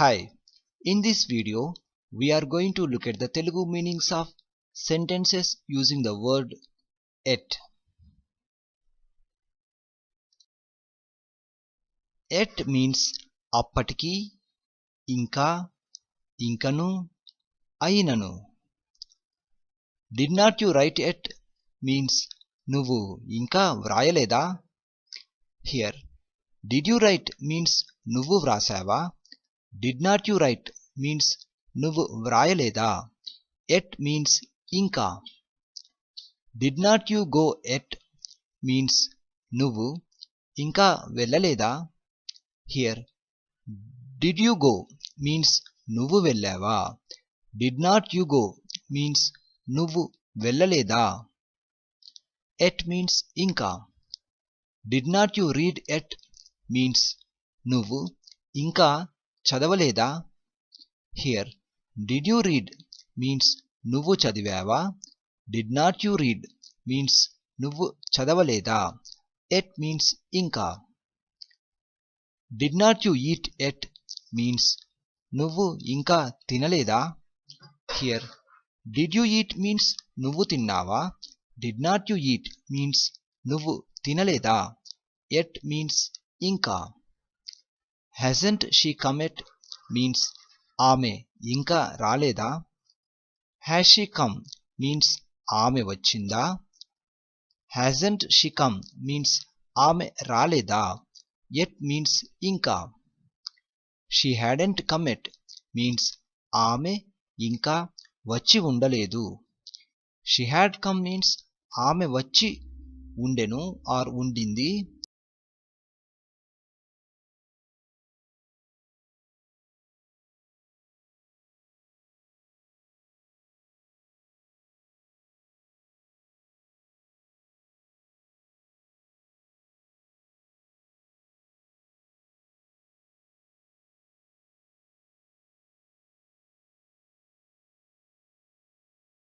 Hi, in this video we are going to look at the Telugu meanings of sentences using the word yet. Yet means అప్పటికి, ఇంకా, ఇంకను, అయినను. Did not you write yet means నువ్వు ఇంకా వ్రాయలేదా. Here did you write means నువ్వు వ్రాసావా. Did not you write means నువ్వు వ్రాయలేదా. Yet means ఇంకా. Did not you go yet means నువ్వు ఇంకా వెళ్ళలేదా. Here did you go means నువ్వు వెళ్ళావా. Did not you go means నువ్వు వెళ్ళలేదా. Yet means ఇంకా. Did not you read yet means నువ్వు ఇంకా చదవలేదా. Here did you read means నువ్వు చదివావా. Did not you read means నువ్వు చదవలేదా. Yet means ఇంకా. Did not you eat yet means నువ్వు ఇంకా తినలేదా. Here did you eat means నువ్వు తిన్నావా. Did not you eat means నువ్వు తినలేదా. Yet means ఇంకా. Hasn't she come yet means ఆమె ఇంకా రాలేదా. Has she come means ఆమె వచ్చిందా. Hasn't she come means ఆమె రాలేదా. Yet means ఇంకా. She hadn't come yet means ఆమె ఇంకా వచ్చి ఉండలేదు. She had come means ఆమె వచ్చి ఉండెను or ఉండింది.